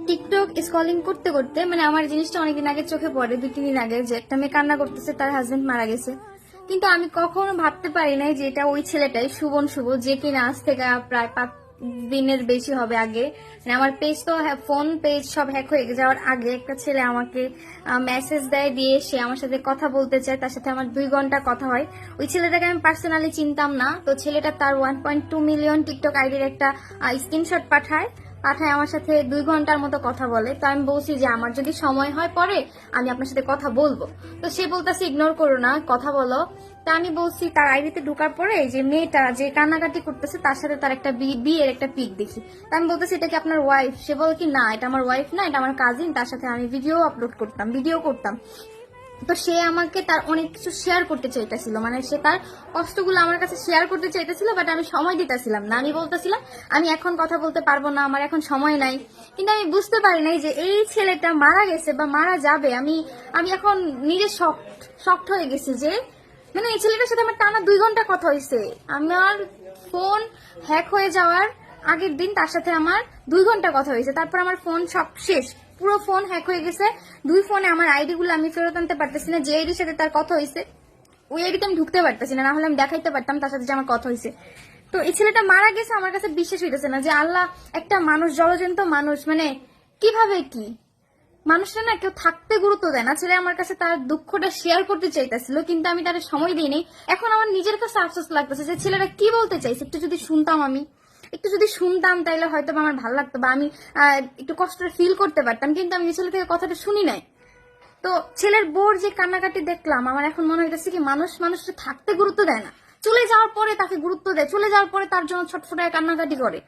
TikTok scrolling করতে করতে মানে আমার জিনিসটা অনেকদিন আগে চোখে পড়ে, 2-3 দিন আগে, যে একটা মেয়ে কান্না করতেছে, তার হাজবেন্ড মারা গেছে। কিন্তু আমি কখনো ভাবতে পারি নাই যে এটা ওই ছেলেটাই, শুভন শুভ, যে কিনা আজ থেকে প্রায় 5 দিনের বেশি হবে আগে, মানে আমার পেজ তো ফোন পেজ সব হ্যাক হয়ে যাওয়ার আগে একটা ছেলে আমাকে মেসেজ দেয়, দিয়ে সে আমার সাথে কথা বলতে চায়, তার সাথে আমার 2 ঘন্টা কথা হয়। ওই ছেলেটাকে আমি পার্সোনালি চিনতাম না, তো ছেলেটা তার 1.2 মিলিয়ন টিকটক আইডির একটা স্ক্রিনশট পাঠায় আমার সাথে 2 ঘন্টার মতো কথা বলে। তো আমি বলছি যে আমার যদি সময় হয় পরে আমি আপনার সাথে কথা বলবো। তো সে বলতেছে ইগনোর করো না, কথা বলো। তা আমি বলছি, তার আইডিতে ঢোকার পরে যে মেয়েটা যে কান্নাকাটি করতেছে তার সাথে তার একটা বিয়ের একটা পিক দেখি। তা আমি বলতেছি এটা কি আপনার ওয়াইফ? সে বলে কি না, এটা আমার ওয়াইফ না, এটা আমার কাজিন, তার সাথে আমি ভিডিও করতাম। তো সে আমাকে তার অনেক কিছু শেয়ার করতে চাইতেছিল, মানে সে তার কষ্টগুলো আমার কাছে শেয়ার করতে চাইতেছিল, বাট আমি সময় দিতেছিলাম না। আমি বলতেছিলাম আমি এখন কথা বলতে পারবো না, আমার এখন সময় নাই। কিন্তু আমি বুঝতে পারি নাই যে এই ছেলেটা মারা গেছে বা মারা যাবে। আমি এখন নিজে শক্ট হয়ে গেছি যে মানে এই ছেলেটার সাথে আমার টানা 2 ঘন্টা কথা হয়েছে। আমার ফোন হ্যাক হয়ে যাওয়ার আগের দিন তার সাথে আমার 2 ঘন্টা কথা হয়েছে। তারপর আমার ফোন সব শেষ, পুরো ফোন হ্যাক হয়ে গেছে। 2 ফোনে আমার আইডি গুলো আমি ফেরত আনতে পারতেছি না। যে আইডির সাথে তার কথা হয়েছে ওই আইডিতে আমি ঢুকতে পারতেছি না, হলে আমি দেখাইতে পারতাম তার সাথে যে আমার কথা হয়েছে। তো এই ছেলেটা মারা গেছে, আমার কাছে বিশ্বাস হইতেছে না যে আল্লাহ, একটা মানুষ, জলজন্ত মানুষ, মানে কিভাবে কি মানুষরা না কেউ থাকতে গুরুত্ব দেয় না। ছেলে আমার কাছে তার দুঃখটা শেয়ার করতে চাইতেছিল, কিন্তু আমি তার সময় দিইনি। এখন আমার নিজের কাছে আফসোস লাগতেছে যে ছেলেটা কি বলতে চাইছে, একটু যদি শুনতাম তাইলে হয়তো আমার ভালো লাগতো, বা আমি একটু কষ্ট ফিল করতে পারতাম। কিন্তু আমি ছেলে থেকে কথাটা শুনি নাই। তো ছেলের বোর যে কান্নাকাটি দেখলাম, আমার এখন মনে হইতেছে কি মানুষটা থাকতে গুরুত্ব দেয় না, চলে যাওয়ার পরে তাকে গুরুত্ব দেয়, চলে যাওয়ার পরে তার জন্য ছটফটায় কান্নাকাটি করে।